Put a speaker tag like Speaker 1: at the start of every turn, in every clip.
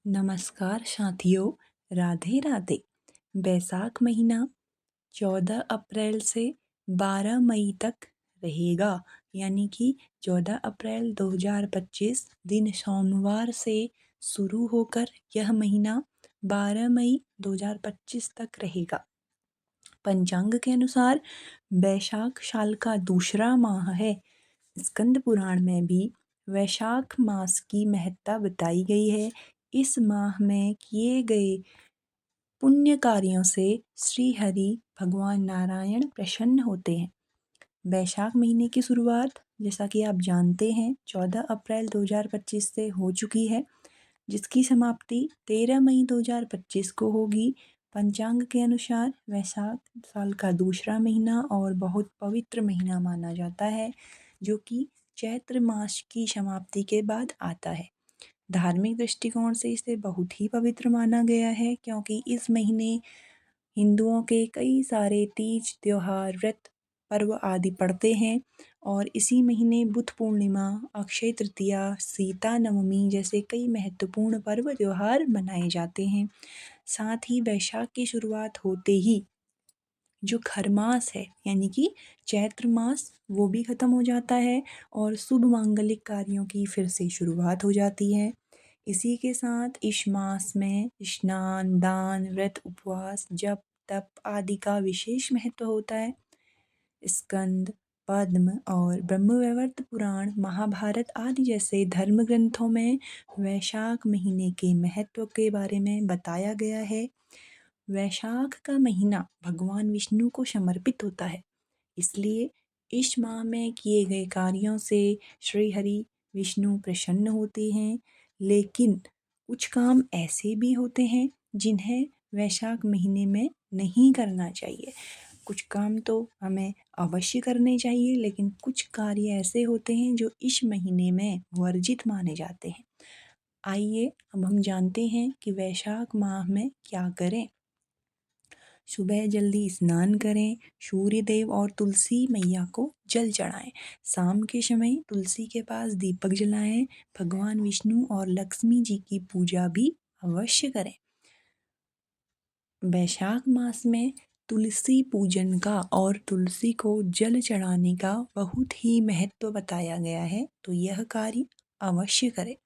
Speaker 1: नमस्कार साथियों, राधे राधे। बैसाख महीना 14 अप्रैल से 12 मई तक रहेगा। यानी कि 14 अप्रैल 2025 दिन सोमवार से शुरू होकर यह महीना 12 मई 2025 तक रहेगा। पंचांग के अनुसार बैशाख साल का दूसरा माह है। स्कंद पुराण में भी वैशाख मास की महत्ता बताई गई है। इस माह में किए गए पुण्य कार्यों से श्री हरि भगवान नारायण प्रसन्न होते हैं। वैशाख महीने की शुरुआत जैसा कि आप जानते हैं 14 अप्रैल 2025 से हो चुकी है, जिसकी समाप्ति 13 मई 2025 को होगी। पंचांग के अनुसार वैशाख साल का दूसरा महीना और बहुत पवित्र महीना माना जाता है, जो कि चैत्र मास की समाप्ति के बाद आता है। धार्मिक दृष्टिकोण से इसे बहुत ही पवित्र माना गया है, क्योंकि इस महीने हिंदुओं के कई सारे तीज त्योहार व्रत पर्व आदि पड़ते हैं और इसी महीने बुद्ध पूर्णिमा, अक्षय तृतीया, सीता नवमी जैसे कई महत्वपूर्ण पर्व त्योहार मनाए जाते हैं। साथ ही वैशाख की शुरुआत होते ही जो खरमास है यानी कि चैत्र मास वो भी खत्म हो जाता है और शुभ मांगलिक कार्यों की फिर से शुरुआत हो जाती है। इसी के साथ इस मास में स्नान, दान, व्रत, उपवास, जप, तप आदि का विशेष महत्व होता है। स्कंद, पद्म और ब्रह्मवैवर्त पुराण, महाभारत आदि जैसे धर्म ग्रंथों में वैशाख महीने के महत्व के बारे में बताया गया है। वैशाख का महीना भगवान विष्णु को समर्पित होता है, इसलिए इस माह में किए गए कार्यों से श्री हरि विष्णु प्रसन्न होते हैं। लेकिन कुछ काम ऐसे भी होते हैं जिन्हें वैशाख महीने में नहीं करना चाहिए। कुछ काम तो हमें अवश्य करने चाहिए, लेकिन कुछ कार्य ऐसे होते हैं जो इस महीने में वर्जित माने जाते हैं। आइए अब हम जानते हैं कि वैशाख माह में क्या करें। सुबह जल्दी स्नान करें, सूर्य देव और तुलसी मैया को जल चढ़ाएं। शाम के समय तुलसी के पास दीपक जलाएं। भगवान विष्णु और लक्ष्मी जी की पूजा भी अवश्य करें। वैशाख मास में तुलसी पूजन का और तुलसी को जल चढ़ाने का बहुत ही महत्व बताया गया है, तो यह कार्य अवश्य करें।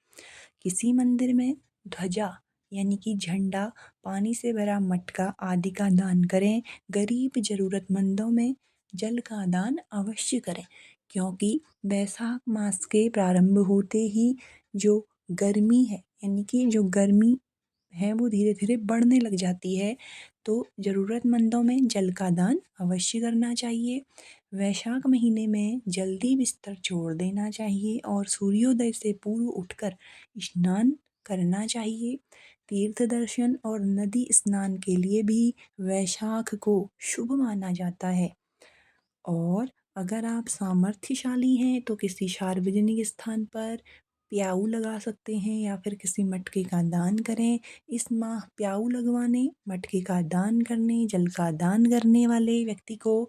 Speaker 1: किसी मंदिर में ध्वजा यानी कि झंडा, पानी से भरा मटका आदि का दान करें। गरीब जरूरतमंदों में जल का दान अवश्य करें, क्योंकि वैशाख मास के प्रारंभ होते ही जो गर्मी है यानी कि जो गर्मी है वो धीरे धीरे बढ़ने लग जाती है, तो ज़रूरतमंदों में जल का दान अवश्य करना चाहिए। वैशाख महीने में जल्दी बिस्तर छोड़ देना चाहिए और सूर्योदय से पूर्व उठकर स्नान करना चाहिए। तीर्थ दर्शन और नदी स्नान के लिए भी वैशाख को शुभ माना जाता है। और अगर आप सामर्थ्यशाली हैं तो किसी सार्वजनिक स्थान पर प्याऊ लगा सकते हैं या फिर किसी मटके का दान करें। इस माह प्याऊ लगवाने, मटके का दान करने, जल का दान करने वाले व्यक्ति को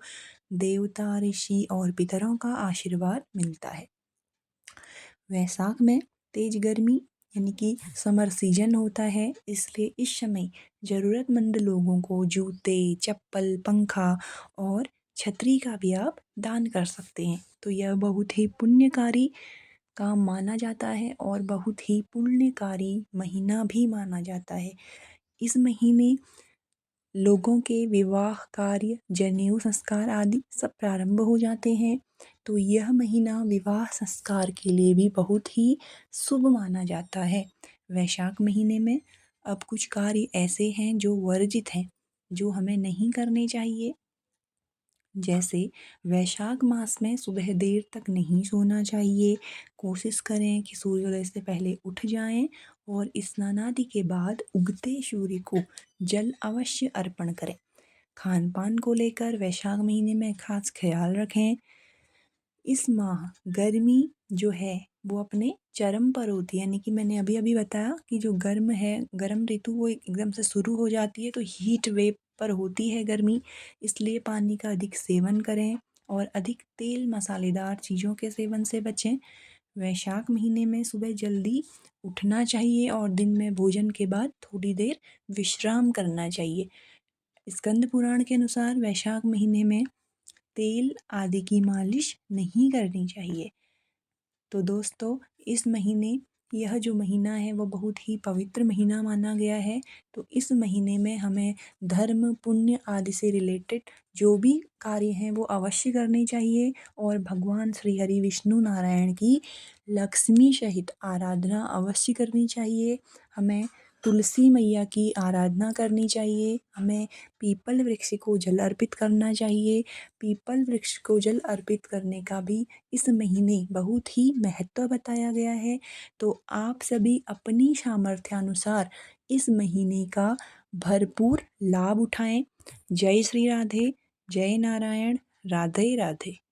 Speaker 1: देवता, ऋषि और पितरों का आशीर्वाद मिलता है। वैशाख में तेज गर्मी यानी कि समर सीजन होता है, इसलिए इस समय ज़रूरतमंद लोगों को जूते, चप्पल, पंखा और छतरी का भी आप दान कर सकते हैं। तो यह बहुत ही पुण्यकारी काम माना जाता है और बहुत ही पुण्यकारी महीना भी माना जाता है। इस महीने लोगों के विवाह कार्य, जनेऊ संस्कार आदि सब प्रारंभ हो जाते हैं, तो यह महीना विवाह संस्कार के लिए भी बहुत ही शुभ माना जाता है। वैशाख महीने में अब कुछ कार्य ऐसे हैं जो वर्जित हैं, जो हमें नहीं करने चाहिए। जैसे वैशाख मास में सुबह देर तक नहीं सोना चाहिए। कोशिश करें कि सूर्योदय से पहले उठ जाएं और स्नानादि के बाद उगते सूर्य को जल अवश्य अर्पण करें। खान पान को लेकर वैशाख महीने में खास ख्याल रखें। इस माह गर्मी जो है वो अपने चरम पर होती है, यानी कि मैंने अभी अभी बताया कि जो गर्म है, गर्म ऋतु वो एकदम से शुरू हो जाती है, तो हीट वेव पर होती है गर्मी। इसलिए पानी का अधिक सेवन करें और अधिक तेल मसालेदार चीज़ों के सेवन से बचें। वैशाख महीने में सुबह जल्दी उठना चाहिए और दिन में भोजन के बाद थोड़ी देर विश्राम करना चाहिए। स्कंद पुराण के अनुसार वैशाख महीने में तेल आदि की मालिश नहीं करनी चाहिए। तो दोस्तों, इस महीने यह जो महीना है वो बहुत ही पवित्र महीना माना गया है। तो इस महीने में हमें धर्म पुण्य आदि से रिलेटेड जो भी कार्य हैं वो अवश्य करने चाहिए और भगवान श्री हरि विष्णु नारायण की लक्ष्मी सहित आराधना अवश्य करनी चाहिए। हमें तुलसी मैया की आराधना करनी चाहिए। हमें पीपल वृक्ष को जल अर्पित करना चाहिए। पीपल वृक्ष को जल अर्पित करने का भी इस महीने बहुत ही महत्व बताया गया है। तो आप सभी अपनी सामर्थ्यानुसार इस महीने का भरपूर लाभ उठाएं। जय श्री राधे, जय नारायण, राधे राधे।